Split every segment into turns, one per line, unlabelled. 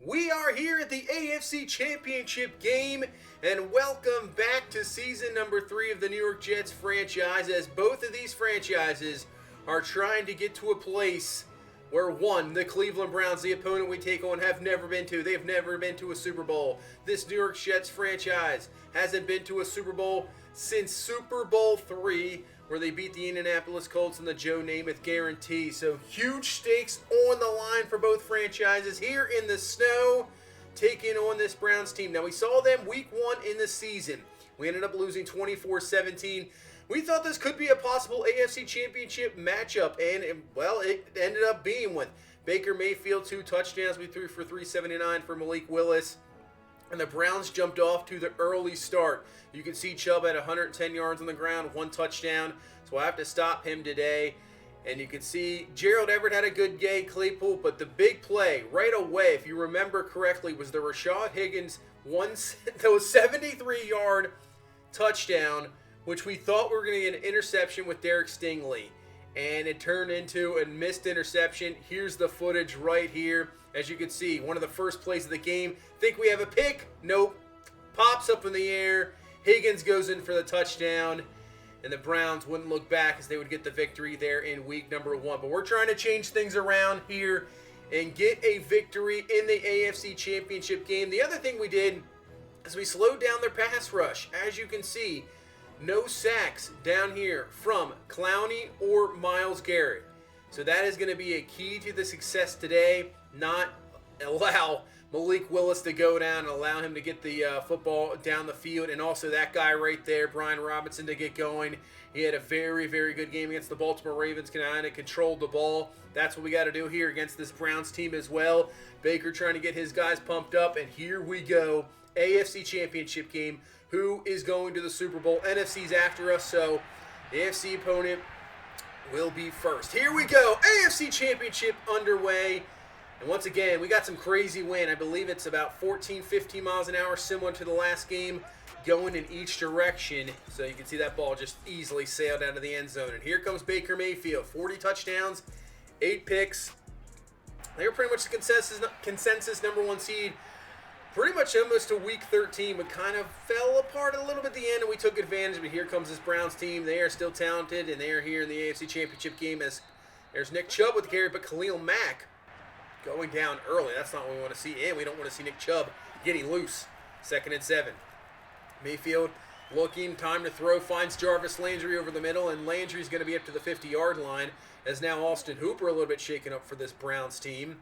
We are here at the AFC Championship game, and welcome back to season number 3 of the New York Jets franchise, as both of these franchises are trying to get to a place where, one, the Cleveland Browns, the opponent we take on, have never been to. They've never been to a Super Bowl. This New York Jets franchise hasn't been to a Super Bowl since Super Bowl III, where they beat the Indianapolis Colts in the Joe Namath guarantee. So huge stakes on the line for both franchises here in the snow, taking on this Browns team. Now, we saw them week 1 in the season. We ended up losing 24-17. We thought this could be a possible AFC Championship matchup, and, well, it ended up being one. Baker Mayfield, 2 touchdowns. We threw for 379 for Malik Willis. And the Browns jumped off to the early start. You can see Chubb had 110 yards on the ground, 1 touchdown. So I have to stop him today. And you can see Gerald Everett had a good game, Claypool. But the big play right away, if you remember correctly, was the Rashad Higgins 73-yard touchdown, which we thought we were going to get an interception with Derek Stingley. And it turned into a missed interception. Here's the footage right here. As you can see, one of the first plays of the game. Think we have a pick? Nope. Pops up in the air. Higgins goes in for the touchdown. And the Browns wouldn't look back as they would get the victory there in week number 1. But we're trying to change things around here and get a victory in the AFC Championship game. The other thing we did is we slowed down their pass rush. As you can see, no sacks down here from Clowney or Myles Garrett. So that is going to be a key to the success today. Not allow Malik Willis to go down and allow him to get the football down the field. And also that guy right there, Brian Robinson, to get going. He had a very, very good game against the Baltimore Ravens, kind of controlled the ball. That's what we got to do here against this Browns team as well. Baker trying to get his guys pumped up. And here we go. AFC Championship game. Who is going to the Super Bowl? NFC's after us, so the AFC opponent will be first. Here we go. AFC Championship underway. And once again, we got some crazy wind. I believe it's about 14, 15 miles an hour, similar to the last game, going in each direction. So you can see that ball just easily sailed out of the end zone. And here comes Baker Mayfield. 40 touchdowns, 8 picks. They were pretty much the consensus number 1 seed. Pretty much almost to week 13, but kind of fell apart a little bit at the end, and we took advantage. But here comes this Browns team. They are still talented, and they are here in the AFC Championship game. As there's Nick Chubb with the carry, but Khalil Mack going down early. That's not what we want to see, and we don't want to see Nick Chubb getting loose. 2nd and 7. Mayfield looking, time to throw, finds Jarvis Landry over the middle, and Landry's going to be up to the 50-yard line, as now Austin Hooper a little bit shaken up for this Browns team.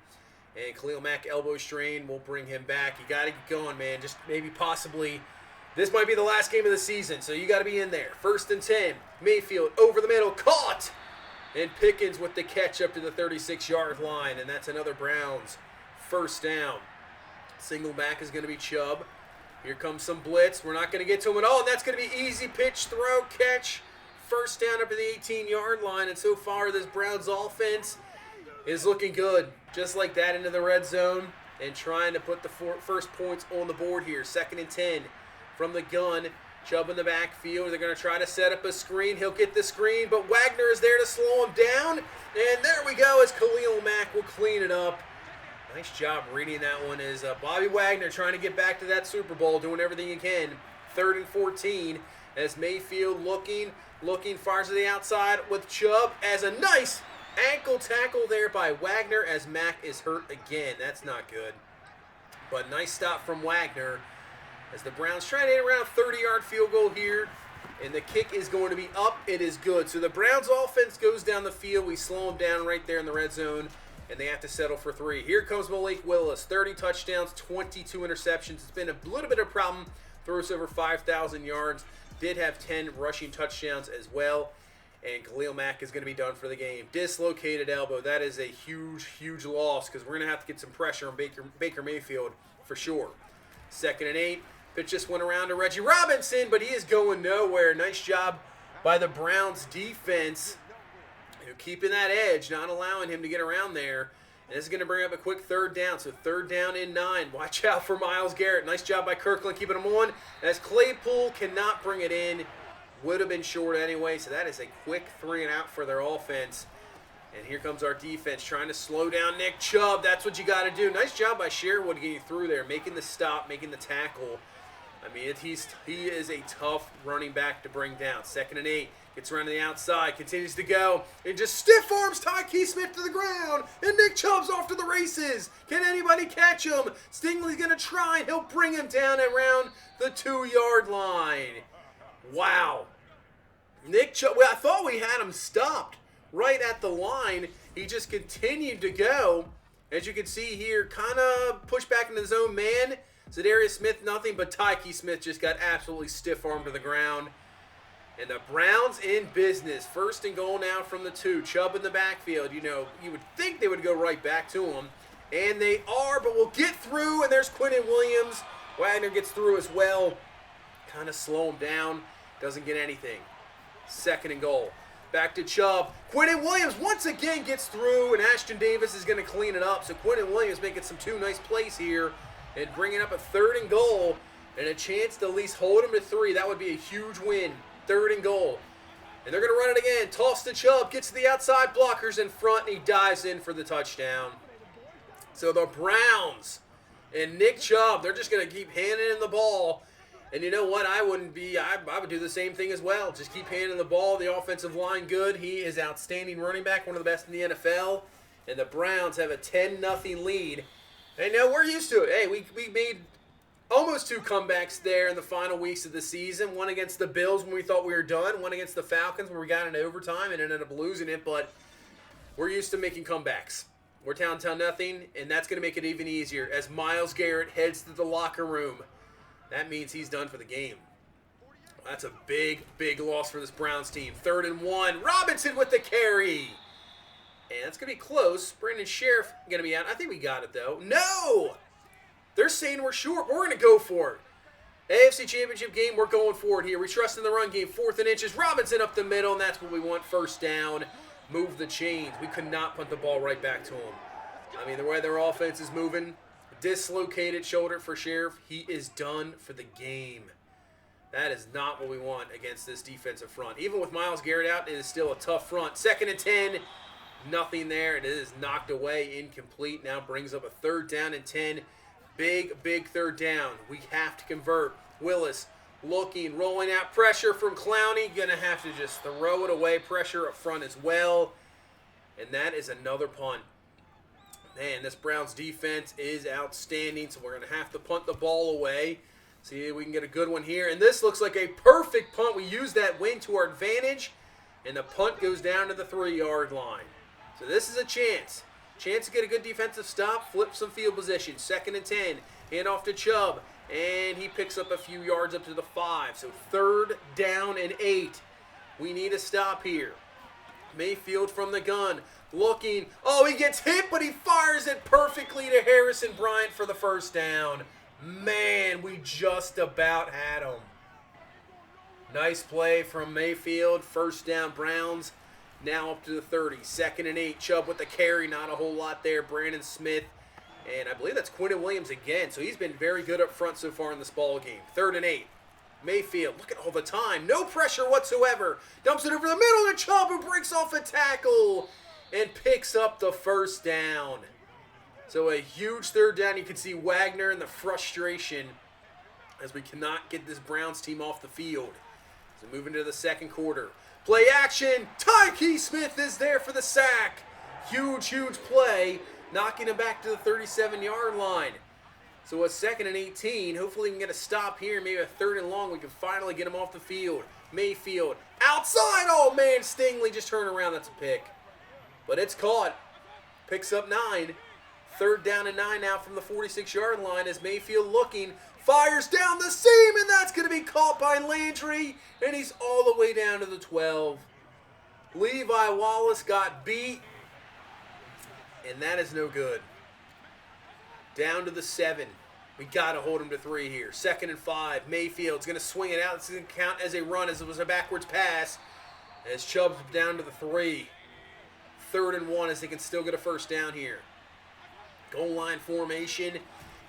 And Khalil Mack, elbow strain, will bring him back. You got to get going, man. Just maybe possibly, this might be the last game of the season, so you got to be in there. 1st and 10. Mayfield over the middle, caught! And Pickens with the catch up to the 36-yard line, and that's another Browns first down. Single back is going to be Chubb. Here comes some blitz. We're not going to get to him at all, and that's going to be easy pitch, throw, catch. First down up to the 18-yard line, and so far this Browns offense is looking good. Just like that into the red zone and trying to put the first points on the board here. 2nd and 10 from the gun. Chubb in the backfield. They're going to try to set up a screen. He'll get the screen, but Wagner is there to slow him down. And there we go as Khalil Mack will clean it up. Nice job reading that one as Bobby Wagner trying to get back to that Super Bowl, doing everything he can. 3rd and 14 as Mayfield looking, fires to the outside with Chubb as a nice ankle tackle there by Wagner as Mack is hurt again. That's not good. But nice stop from Wagner as the Browns try to hit around a 30-yard field goal here. And the kick is going to be up. It is good. So the Browns offense goes down the field. We slow them down right there in the red zone. And they have to settle for 3. Here comes Malik Willis. 30 touchdowns, 22 interceptions. It's been a little bit of a problem. Throws over 5,000 yards. Did have 10 rushing touchdowns as well. And Khalil Mack is going to be done for the game. Dislocated elbow. That is a huge, huge loss because we're going to have to get some pressure on Baker Mayfield for sure. 2nd and 8. Pitch just went around to Reggie Robinson, but he is going nowhere. Nice job by the Browns defense. Keeping that edge, not allowing him to get around there. And this is going to bring up a quick 3rd down. So 3rd down and 9. Watch out for Myles Garrett. Nice job by Kirkland keeping him on. As Claypool cannot bring it in. Would have been short anyway, so that is a quick 3 and out for their offense. And here comes our defense trying to slow down Nick Chubb. That's what you got to do. Nice job by Sherwood getting through there, making the stop, making the tackle. I mean, he is a tough running back to bring down. 2nd and 8. Gets around to the outside, continues to go, and just stiff arms Tyke Smith to the ground, and Nick Chubb's off to the races. Can anybody catch him? Stingley's going to try, and he'll bring him down around the 2-yard line. Wow. Nick Chubb, well, I thought we had him stopped right at the line. He just continued to go. As you can see here, kind of pushed back into the zone man. Zadarius Smith, nothing, but Tyke Smith just got absolutely stiff-armed to the ground. And the Browns in business. 1st and goal now from the 2. Chubb in the backfield. You know, you would think they would go right back to him. And they are, but we'll get through. And there's Quinnen Williams. Wagner gets through as well. Kind of slow him down. Doesn't get anything. 2nd and goal. Back to Chubb. Quinnen Williams once again gets through. And Ashton Davis is going to clean it up. So Quinnen Williams making some 2 nice plays here. And bringing up a 3rd and goal. And a chance to at least hold him to 3. That would be a huge win. 3rd and goal. And they're going to run it again. Toss to Chubb. Gets to the outside blockers in front. And he dives in for the touchdown. So the Browns and Nick Chubb, they're just going to keep handing him the ball. And you know what? I would do the same thing as well. Just keep handing the ball. The offensive line good. He is outstanding running back. One of the best in the NFL. And the Browns have a 10-0 lead. And now we're used to it. Hey, we made almost 2 comebacks there in the final weeks of the season. One against the Bills when we thought we were done. One against the Falcons where we got into overtime and ended up losing it. But we're used to making comebacks. We're down nothing, and that's going to make it even easier as Myles Garrett heads to the locker room. That means he's done for the game. That's a big, big loss for this Browns team. 3rd and 1. Robinson with the carry. And that's going to be close. Brandon Sheriff going to be out. I think we got it, though. No! They're saying we're short. We're going to go for it. AFC Championship game, we're going for it here. We trust in the run game. 4th and inches. Robinson up the middle, and that's what we want. 1st down. Move the chains. We could not punt the ball right back to him. I mean, the way their offense is moving, dislocated shoulder for Sheriff. He is done for the game. That is not what we want against this defensive front. Even with Myles Garrett out, it is still a tough front. 2nd and 10. Nothing there. It is knocked away, incomplete. Now brings up a 3rd down and 10. Big, big 3rd down. We have to convert. Willis looking, rolling out pressure from Clowney. Going to have to just throw it away. Pressure up front as well. And that is another punt. Man, this Browns defense is outstanding, so we're going to have to punt the ball away. See if we can get a good one here. And this looks like a perfect punt. We use that wind to our advantage, and the punt goes down to the 3-yard line. So this is a chance. Chance to get a good defensive stop, flip some field position. 2nd and 10, hand off to Chubb, and he picks up a few yards up to the 5. So 3rd down and 8. We need a stop here. Mayfield from the gun, looking. Oh, he gets hit, but he fires it perfectly to Harrison Bryant for the 1st down. Man, we just about had him. Nice play from Mayfield. 1st down, Browns. Now up to the 30. 2nd and 8. Chubb with the carry. Not a whole lot there. Brandon Smith. And I believe that's Quinnen Williams again. So he's been very good up front so far in this ball game. 3rd and 8. Mayfield, look at all the time. No pressure whatsoever. Dumps it over the middle to Chubb, who breaks off a tackle and picks up the 1st down. So a huge 3rd down. You can see Wagner and the frustration as we cannot get this Browns team off the field. So moving to the 2nd quarter. Play action. Tyke Smith is there for the sack. Huge, huge play. Knocking him back to the 37-yard line. So a 2nd and 18. Hopefully we can get a stop here. Maybe a 3rd and long. We can finally get him off the field. Mayfield outside. Oh, man. Stingley just turned around. That's a pick. But it's caught. Picks up 9. 3rd down and 9 now from the 46-yard line as Mayfield looking. Fires down the seam, and that's going to be caught by Landry. And he's all the way down to the 12. Levi Wallace got beat. And that is no good. Down to the 7. We got to hold him to 3 here. 2nd and 5. Mayfield's going to swing it out. It's going to count as a run as it was a backwards pass. As Chubb's down to the 3. 3rd and 1 as they can still get a 1st down here. Goal line formation.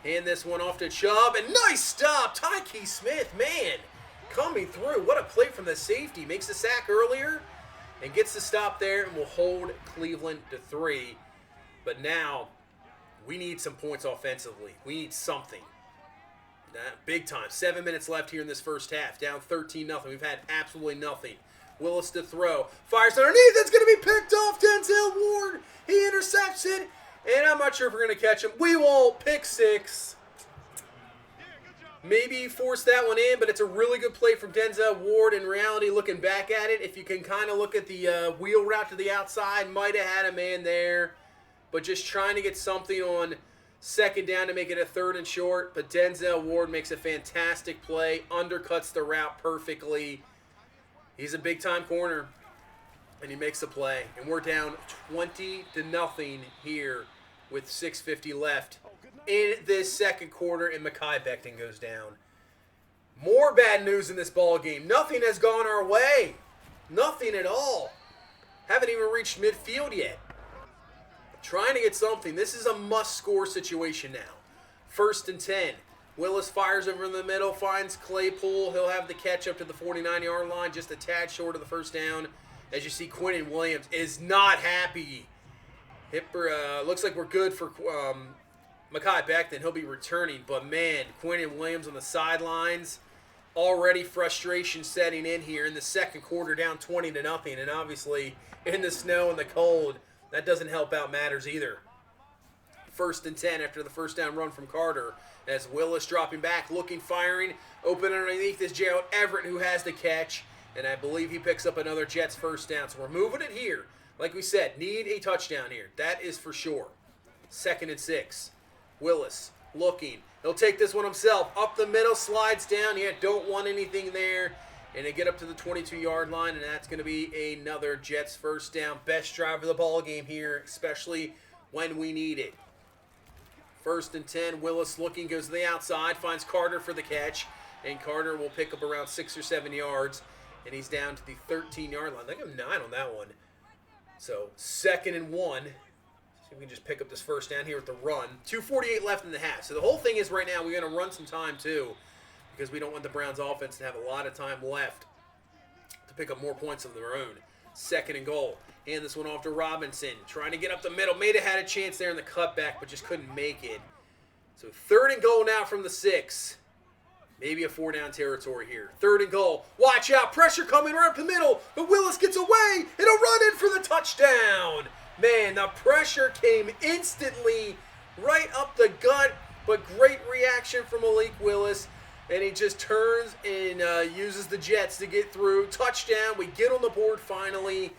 Hand this one off to Chubb. And nice stop. Tyke Smith, man, coming through. What a play from the safety. Makes the sack earlier. and gets the stop there and will hold Cleveland to 3. But now we need some points offensively. We need something. Big time. 7 minutes left here in this first half. Down 13-0. We've had absolutely nothing. Willis to throw. Fires underneath. It's going to be picked off. Denzel Ward. He intercepts it. And I'm not sure if we're going to catch him. We won't. Pick 6. Maybe force that one in, but it's a really good play from Denzel Ward. In reality, looking back at it, if you can kind of look at the wheel route to the outside, might have had a man there. But just trying to get something on second down to make it a 3rd and short. But Denzel Ward makes a fantastic play, undercuts the route perfectly. He's a big-time corner, and he makes a play. And we're down 20-0 here with 6:50 left in this second quarter, and Mekhi Becton goes down. More bad news in this ball game. Nothing has gone our way. Nothing at all. Haven't even reached midfield yet. Trying to get something. This is a must-score situation now. 1st and 10. Willis fires over in the middle, finds Claypool. He'll have the catch up to the 49-yard line, just a tad short of the first down. As you see, Quinnen Williams is not happy. Looks like we're good for Mekhi Becton. He'll be returning. But, man, Quinnen Williams on the sidelines. Already frustration setting in here in the second quarter, down 20-0. And obviously, in the snow and the cold, that doesn't help out matters either. 1st and 10 after the first down run from Carter. As Willis dropping back, looking, firing. Open underneath is Gerald Everett, who has the catch. And I believe he picks up another Jets first down. So we're moving it here. Like we said, need a touchdown here. That is for sure. 2nd and 6. Willis looking. He'll take this one himself. Up the middle, slides down. Yeah, don't want anything there. And they get up to the 22-yard line, and that's going to be another Jets first down. Best drive of the ball game here, especially when we need it. 1st and 10. Willis looking, goes to the outside, finds Carter for the catch. And Carter will pick up around 6 or 7 yards. And he's down to the 13-yard line. I think I'm 9 on that one. So 2nd and 1. See if we can just pick up this first down here with the run. 2:48 left in the half. So the whole thing is right now we're going to run some time too, because we don't want the Browns offense to have a lot of time left to pick up more points of their own. 2nd and goal. Hand this one off to Robinson. Trying to get up the middle. May have had a chance there in the cutback, but just couldn't make it. So 3rd and goal now from the 6. Maybe a 4-down territory here. 3rd and goal. Watch out. Pressure coming right up the middle. But Willis gets away. And a run in for the touchdown. Man, the pressure came instantly right up the gut. But great reaction from Malik Willis. And he just turns and uses the Jets to get through. Touchdown. We get on the board finally.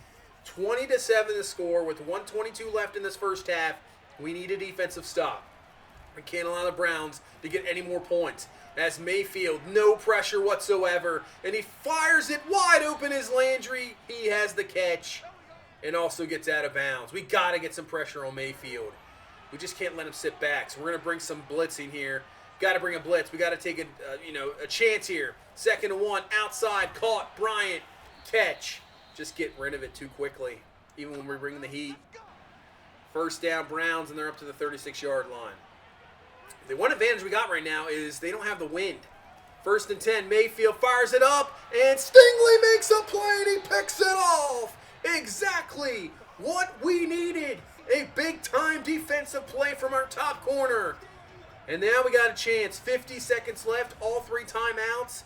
20-7 the score with 1:22 left in this first half. We need a defensive stop. We can't allow the Browns to get any more points. As Mayfield, no pressure whatsoever. And he fires it wide open as Landry. He has the catch and also gets out of bounds. We got to get some pressure on Mayfield. We just can't let him sit back. So we're going to bring some blitzing here. Got to bring a blitz. We got to take a chance here. 2nd and 1, outside, caught, Bryant, catch. Just get rid of it too quickly, even when we bring the heat. First down, Browns, and they're up to the 36-yard line. The one advantage we got right now is they don't have the wind. 1st and 10, Mayfield fires it up, and Stingley makes a play, and he picks it off. Exactly what we needed. A big-time defensive play from our top corner. And now we got a chance. 50 seconds left, all 3 timeouts.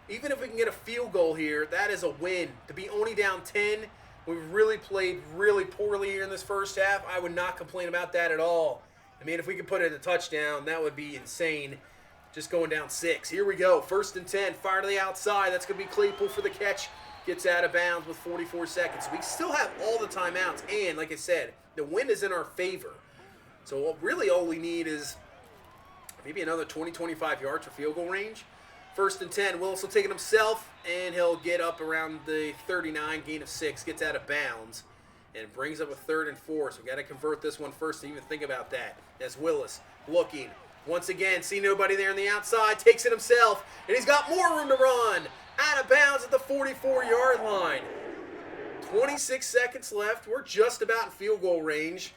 Even if we can get a field goal here, that is a win. To be only down 10, we've really played really poorly here in this first half. I would not complain about that at all. I mean, if we could put it in a touchdown, that would be insane. Just going down 6. Here we go. 1st and 10. Fire to the outside. That's going to be Claypool for the catch. Gets out of bounds with 44 seconds. We still have all the timeouts. And, like I said, the wind is in our favor. So really all we need is maybe another 20-25 yards for field goal range. 1st and 10. Willis will take it himself. And he'll get up around the 39. Gain of 6. Gets out of bounds. And brings up a 3rd and 4. So we got to convert this one first to even think about that. As Willis looking. Once again, see nobody there on the outside. Takes it himself. And he's got more room to run. Out of bounds at the 44-yard line. 26 seconds left. We're just about in field goal range.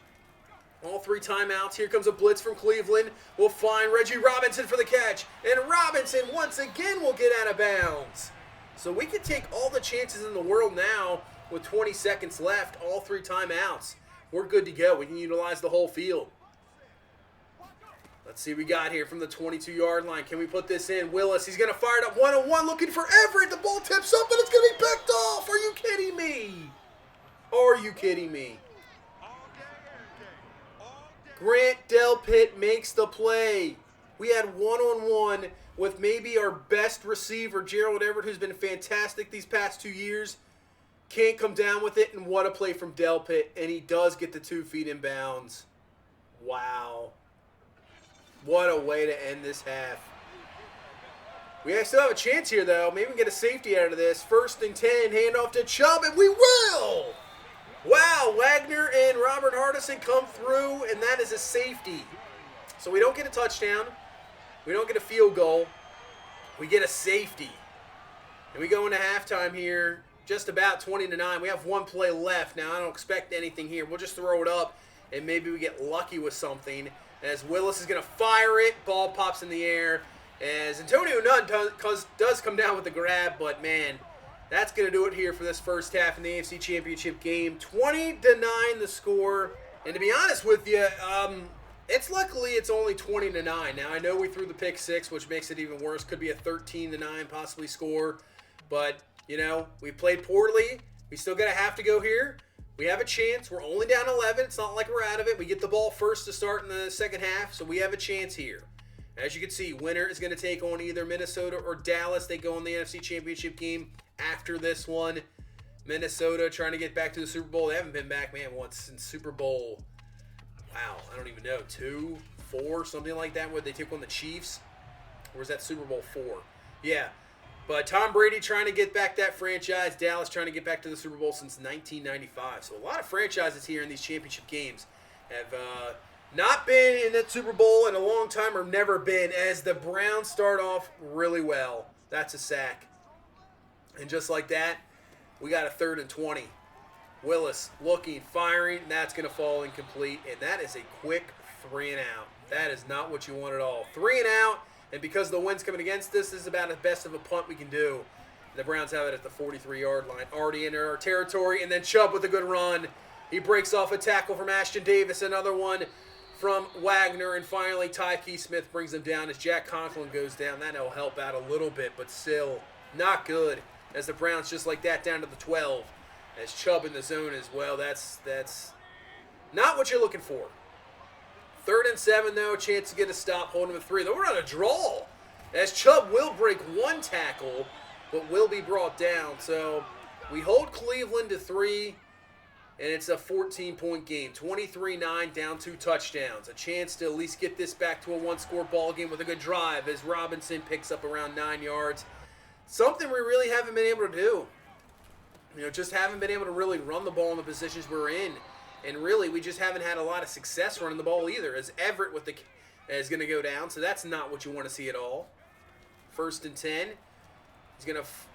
All 3 timeouts. Here comes a blitz from Cleveland. We'll find Reggie Robinson for the catch. And Robinson once again will get out of bounds. So we can take all the chances in the world now with 20 seconds left, all 3 timeouts. We're good to go. We can utilize the whole field. Let's see what we got here from the 22-yard line. Can we put this in? Willis, he's going to fire it up one-on-one, looking for Everett. The ball tips up, and it's going to be picked off. Are you kidding me? Are you kidding me? Grant Delpit makes the play. We had one-on-one with maybe our best receiver, Gerald Everett, who's been fantastic these past 2 years. Can't come down with it, and what a play from Delpit, and he does get the 2 feet in bounds. Wow. What a way to end this half. We still have a chance here, though. Maybe we can get a safety out of this. 1st and 10, handoff to Chubb, and we will! Wow, Wagner and Robert Hardison come through, and that is a safety. So we don't get a touchdown. We don't get a field goal. We get a safety. And we go into halftime here, just about 20-9. We have 1 play left. Now, I don't expect anything here. We'll just throw it up, and maybe we get lucky with something. As Willis is going to fire it, ball pops in the air. As Antonio Nunn does come down with the grab, but man, that's going to do it here for this first half in the AFC Championship game. 20-9 the score. And to be honest with you, it's only 20-9. Now, I know we threw the pick 6, which makes it even worse. Could be a 13-9 possibly score. But, you know, we played poorly. We still got to have to go here. We have a chance. We're only down 11. It's not like we're out of it. We get the ball first to start in the second half, so we have a chance here. As you can see, winner is going to take on either Minnesota or Dallas. They go in the NFC Championship game after this one. Minnesota trying to get back to the Super Bowl. They haven't been back, man, once since Super Bowl. Wow, I don't even know. 2, 4, something like that. Would they take on the Chiefs? Or was that Super Bowl 4? Yeah. But Tom Brady trying to get back that franchise. Dallas trying to get back to the Super Bowl since 1995. So a lot of franchises here in these championship games have not been in that Super Bowl in a long time or never been, as the Browns start off really well. That's a sack. And just like that, we got a 3rd and 20. Willis looking, firing. That's going to fall incomplete. And that is a quick 3 and out. That is not what you want at all. 3 and out. And because the wind's coming against us, this is about the best of a punt we can do. The Browns have it at the 43-yard line. Already in our territory. And then Chubb with a good run. He breaks off a tackle from Ashton Davis. Another one from Wagner. And finally, Tyke Smith brings him down as Jack Conklin goes down. That'll help out a little bit, but still not good. As the Browns just like that down to the 12. As Chubb in the zone as well. That's not what you're looking for. 3rd and 7, though. Chance to get a stop. Holding him at 3. Though we're on a draw. As Chubb will break 1 tackle, but will be brought down. So we hold Cleveland to 3, and it's a 14-point game. 23-9, down 2 touchdowns. A chance to at least get this back to a 1-score ball game with a good drive as Robinson picks up around 9 yards. Something we really haven't been able to do. You know, just haven't been able to really run the ball in the positions we're in. And really, we just haven't had a lot of success running the ball either, as Everett is going to go down. So that's not what you want to see at all. 1st and 10.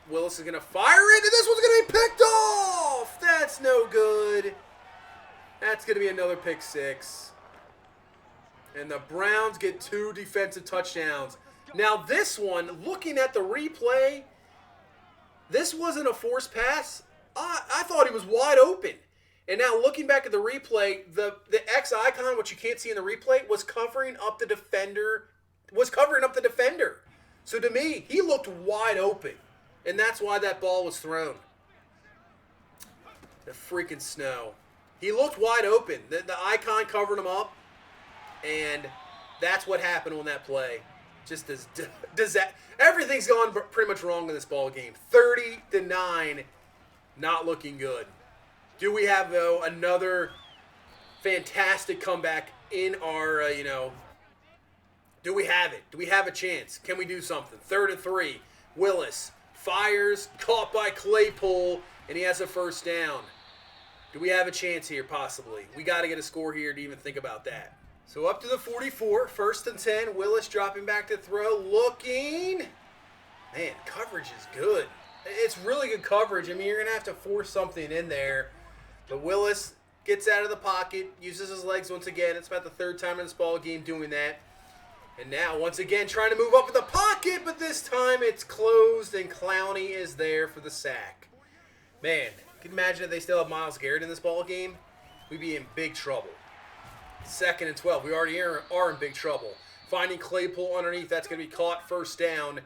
Willis is going to fire it, and this one's going to be picked off. That's no good. That's going to be another pick 6. And the Browns get 2 defensive touchdowns. Now this one, looking at the replay, this wasn't a forced pass. I thought he was wide open. And now looking back at the replay, the X icon, which you can't see in the replay, was covering up the defender. So to me, he looked wide open. And that's why that ball was thrown. The freaking snow. He looked wide open. The icon covered him up. And that's what happened on that play. Just does that. Everything's gone pretty much wrong in this ball game. 30-9. Not looking good. Do we have, though, another fantastic comeback in our, do we have it? Do we have a chance? Can we do something? 3rd and 3. Willis fires, caught by Claypool, and he has a 1st down. Do we have a chance here, possibly? We got to get a score here to even think about that. So up to the 44, 1st and 10. Willis dropping back to throw, looking. Man, coverage is good. It's really good coverage. I mean, you're going to have to force something in there. But Willis gets out of the pocket, uses his legs once again. It's about the 3rd time in this ball game doing that. And now, once again, trying to move up in the pocket, but this time it's closed, and Clowney is there for the sack. Man, Can you imagine if they still have Myles Garrett in this ball game? We'd be in big trouble. 2nd and 12. We already are in big trouble. Finding Claypool underneath. That's going to be caught. First down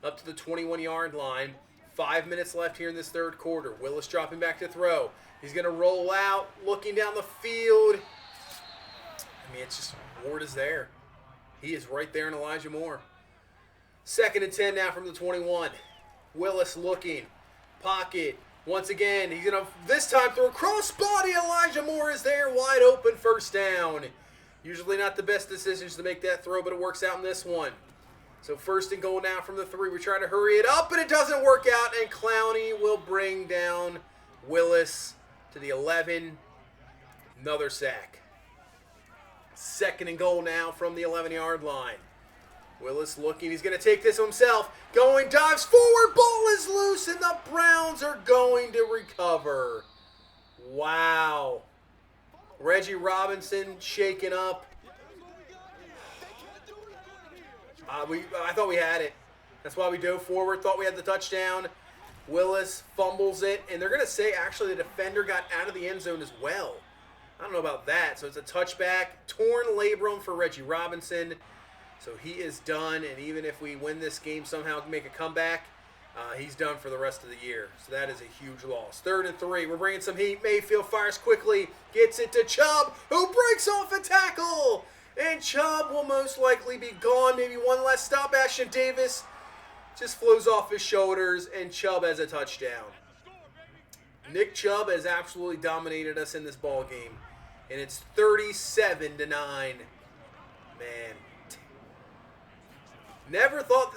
up to the 21-yard line. 5 minutes left here in this third quarter. Willis dropping back to throw. He's going to roll out, looking down the field. I mean, it's just, Ward is there. He is right there in Elijah Moore. 2nd and 10 now from the 21. Willis looking. Pocket. Once again, he's going to, this time, throw a cross-body. Elijah Moore is there, wide open, first down. Usually not the best decisions to make that throw, but it works out in this one. So 1st and goal now from the 3. We're trying to hurry it up, but it doesn't work out, and Clowney will bring down Willis to the 11. Another sack. 2nd and goal now from the 11-yard line. Willis looking. He's going to take this himself. Going, dives forward. Ball is loose, and the Browns are going to recover. Wow. Reggie Robinson shaken up. I thought we had it. That's why we dove forward. Thought we had the touchdown. Willis fumbles it, and they're going to say actually the defender got out of the end zone as well. I don't know about that. So it's a touchback. Torn labrum for Reggie Robinson. So he is done, and even if we win this game somehow, make a comeback, he's done for the rest of the year. So that is a huge loss. 3rd and 3. We're bringing some heat. Mayfield fires quickly. Gets it to Chubb, who breaks off a tackle. And Chubb will most likely be gone. Maybe one last stop. Ashton Davis just flows off his shoulders, and Chubb has a touchdown. Nick Chubb has absolutely dominated us in this ball game. And it's 37-9. Man. Never thought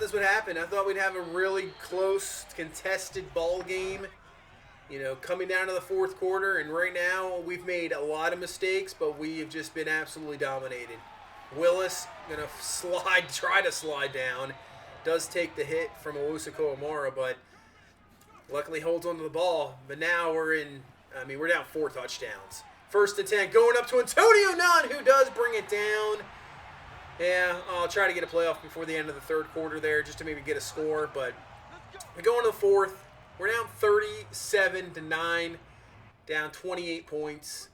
this would happen. I thought we'd have a really close, contested ball game, you know, coming down to the 4th quarter. And right now, we've made a lot of mistakes, but we have just been absolutely dominated. Willis going to try to slide down. Does take the hit from Owusu Amara, but luckily holds onto the ball. But now we're down 4 touchdowns. 1st and 10, going up to Antonio Nunn, who does bring it down. Yeah, I'll try to get a playoff before the end of the 3rd quarter there, just to maybe get a score. But we go into the 4th. We're down 37-9, down 28 points.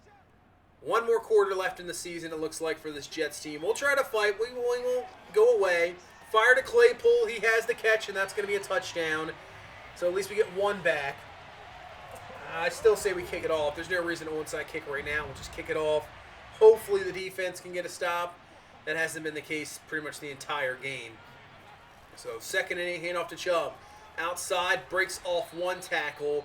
1 more quarter left in the season, it looks like, for this Jets team. We'll try to fight. We won't go away. Fire to Claypool. He has the catch, and that's going to be a touchdown. So at least we get 1 back. I still say we kick it off. There's no reason to onside kick right now. We'll just kick it off. Hopefully the defense can get a stop. That hasn't been the case pretty much the entire game. So 2nd and 8, hand off to Chubb. Outside, breaks off 1 tackle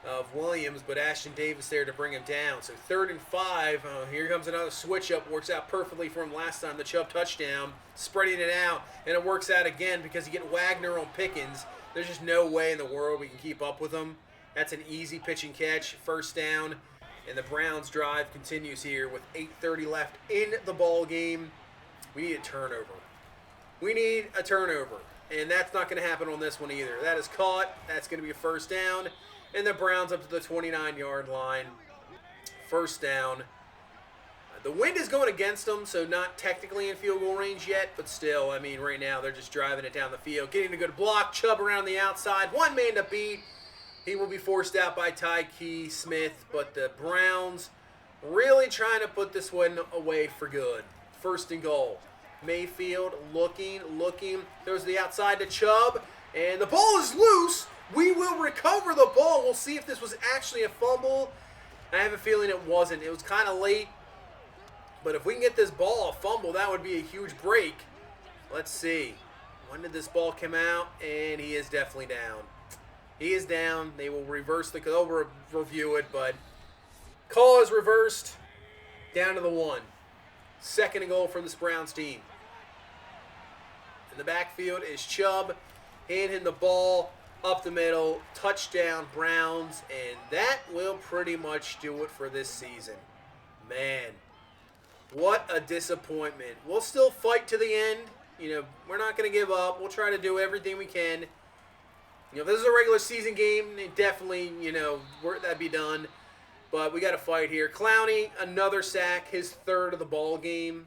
of Williams, but Ashton Davis there to bring him down. So 3rd and 5, here comes another switch up. Works out perfectly for him last time, the Chubb touchdown. Spreading it out, and it works out again because you get Wagner on Pickens. There's just no way in the world we can keep up with him. That's an easy pitch and catch, 1st down. And the Browns drive continues here with 8:30 left in the ball game. We need a turnover. We need a turnover. And that's not going to happen on this one either. That is caught. That's going to be a 1st down. And the Browns up to the 29-yard line. 1st down. The wind is going against them, so not technically in field goal range yet. But still, I mean, right now they're just driving it down the field. Getting a good block. Chubb around the outside. 1 man to beat. He will be forced out by Tyke Smith. But the Browns really trying to put this one away for good. 1st and goal. Mayfield looking, throws the outside to Chubb, and the ball is loose. We will recover the ball. We'll see if this was actually a fumble. I have a feeling it wasn't. It was kind of late, but if we can get this ball a fumble, that would be a huge break. Let's see. When did this ball come out? And he is definitely down. He is down. They will reverse they'll review it, but call is reversed. Down to the 1. 2nd and goal for this Browns team. In the backfield is Chubb. Hand him the ball up the middle. Touchdown, Browns. And that will pretty much do it for this season. Man, what a disappointment. We'll still fight to the end. You know, we're not going to give up. We'll try to do everything we can. You know, if this is a regular season game, it definitely, you know, that'd be done. But we got to fight here. Clowney, another sack, his 3rd of the ball game.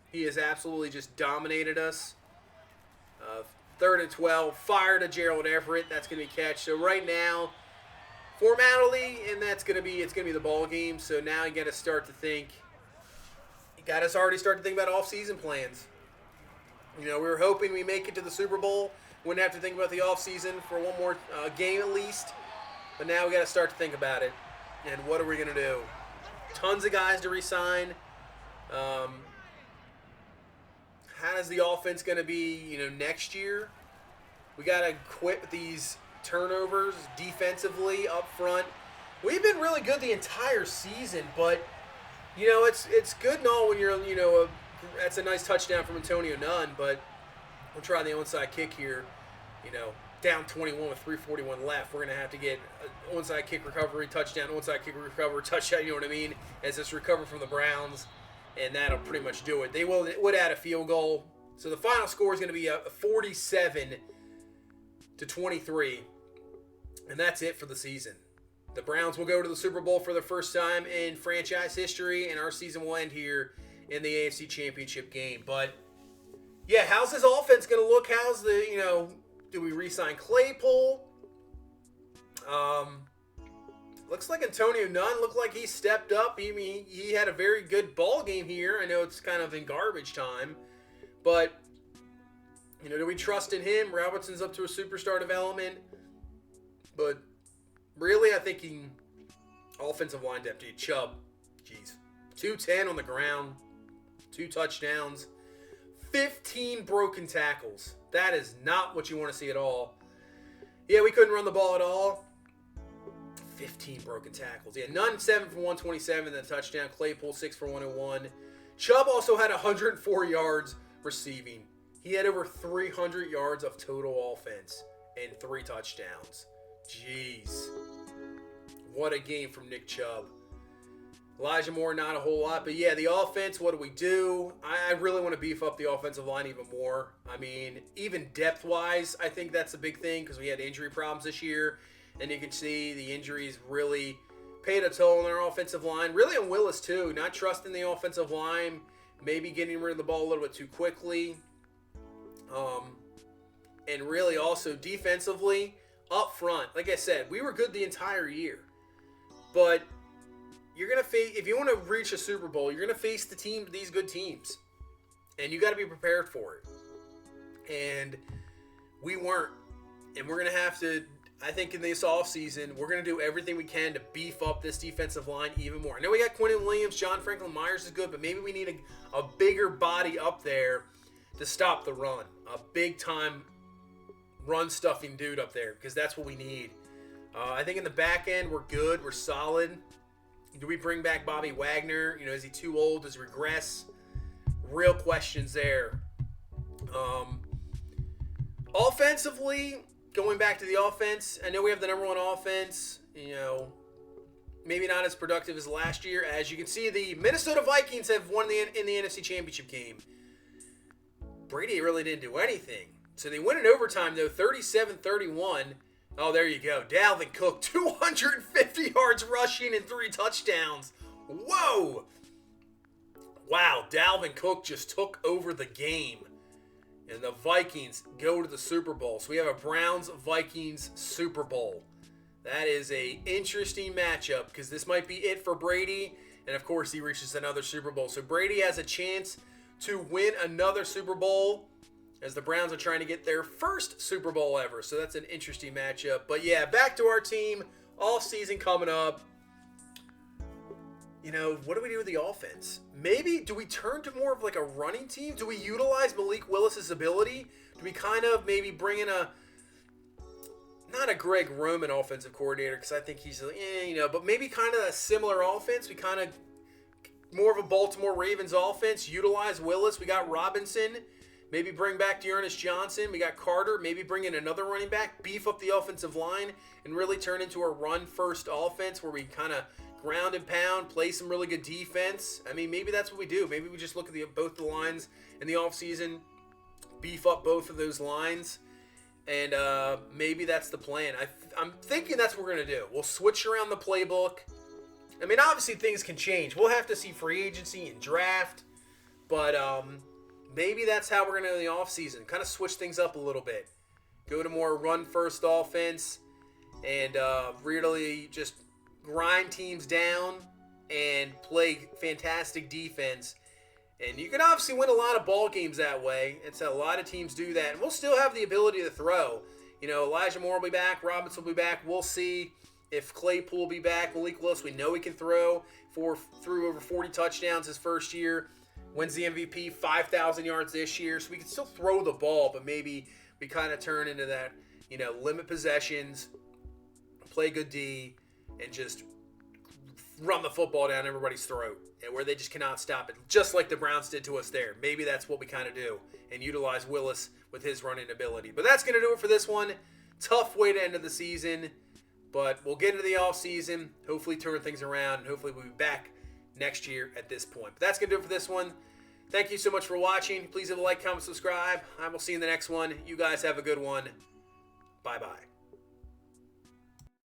He has absolutely just dominated us. 3rd and 12, fire to Gerald Everett. That's going to be catch. So right now, formality, and it's gonna be the ball game. So now you got to start to think. You got to already start to think about off-season plans. We were hoping we make it to the Super Bowl. Wouldn't have to think about the off-season for one more game at least. But now we got to start to think about it. And what are we gonna do? Tons of guys to re-sign. How's the offense going to be, next year? We got to quit with these turnovers defensively up front. We've been really good the entire season, but, it's good and all when you're, that's a nice touchdown from Antonio Nunn, but we'll try the onside kick here, down 21 with 3:41 left. We're going to have to get an onside kick recovery, touchdown, onside kick recovery, touchdown, you know what I mean, as this recover from the Browns, and that'll pretty much do it. They would add a field goal. So the final score is going to be 47-23, and that's it for the season. The Browns will go to the Super Bowl for the first time in franchise history, and our season will end here in the AFC Championship game. But, yeah, how's this offense going to look? How's the, do we re-sign Claypool? Looks like Antonio Nunn looked like he stepped up. He had a very good ball game here. I know it's kind of in garbage time. But, do we trust in him? Robinson's up to a superstar development. But, really, I think offensive line depth. Chubb, 210 on the ground. 2 touchdowns. 15 broken tackles. That is not what you want to see at all. Yeah, we couldn't run the ball at all. 15 broken tackles. Yeah, Nunn 7 for 127, then a touchdown. Claypool 6 for 101. Chubb also had 104 yards receiving. He had over 300 yards of total offense and 3 touchdowns. Jeez. What a game from Nick Chubb. Elijah Moore, not a whole lot. But, yeah, the offense, what do we do? I really want to beef up the offensive line even more. I mean, even depth-wise, I think that's a big thing because we had injury problems this year. And you can see the injuries really paid a toll on our offensive line. Really on Willis, too. Not trusting the offensive line. Maybe getting rid of the ball a little bit too quickly. And really also defensively, up front. Like I said, we were good the entire year. But you're going to face, if you want to reach a Super Bowl, you're going to face these good teams. And you got to be prepared for it. And we weren't. And we're going to have to, I think in this offseason, we're going to do everything we can to beef up this defensive line even more. I know we got Quinnen Williams, John Franklin Myers is good, but maybe we need a bigger body up there to stop the run. A big-time run-stuffing dude up there, because that's what we need. I think in the back end, we're good. We're solid. Do we bring back Bobby Wagner? Is he too old? Does he regress? Real questions there. Offensively, going back to the offense, I know we have the number 1 offense. Maybe not as productive as last year. As you can see, the Minnesota Vikings have won in the NFC Championship game. Brady really didn't do anything. So they win in overtime, though, 37-31. Oh, there you go. Dalvin Cook, 250 yards rushing and 3 touchdowns. Whoa! Wow, Dalvin Cook just took over the game. And the Vikings go to the Super Bowl. So we have a Browns-Vikings Super Bowl. That is an interesting matchup because this might be it for Brady. And, of course, he reaches another Super Bowl. So Brady has a chance to win another Super Bowl as the Browns are trying to get their first Super Bowl ever. So that's an interesting matchup. But, yeah, back to our team. All season coming up. What do we do with the offense? Maybe, do we turn to more of like a running team? Do we utilize Malik Willis's ability? Do we kind of maybe bring in not a Greg Roman offensive coordinator, because I think he's, but maybe kind of a similar offense. We kind of, more of a Baltimore Ravens offense, utilize Willis. We got Robinson. Maybe bring back Dearness Johnson. We got Carter. Maybe bring in another running back, beef up the offensive line, and really turn into a run-first offense where we kind of ground and pound, play some really good defense. I mean, maybe that's what we do. Maybe we just look at both the lines in the offseason, beef up both of those lines, and maybe that's the plan. I'm thinking that's what we're going to do. We'll switch around the playbook. I mean, obviously things can change. We'll have to see free agency and draft, but maybe that's how we're going to do the offseason. Kind of switch things up a little bit. Go to more run-first offense and really just grind teams down and play fantastic defense. And you can obviously win a lot of ball games that way. It's a lot of teams do that. And we'll still have the ability to throw. You know, Elijah Moore will be back. Robinson will be back. We'll see if Claypool will be back. Malik Willis, we know he can throw. Threw over 40 touchdowns his first year. Wins the MVP, 5,000 yards this year. So we can still throw the ball, but maybe we kind of turn into that, you know, limit possessions, play good D, and just run the football down everybody's throat, and where they just cannot stop it, just like the Browns did to us there. Maybe that's what we kind of do and utilize Willis with his running ability. But that's going to do it for this one. Tough way to end of the season, but we'll get into the offseason, hopefully turn things around, and hopefully we'll be back next year at this point. But that's going to do it for this one. Thank you so much for watching. Please leave a like, comment, subscribe. I will see you in the next one. You guys have a good one. Bye-bye.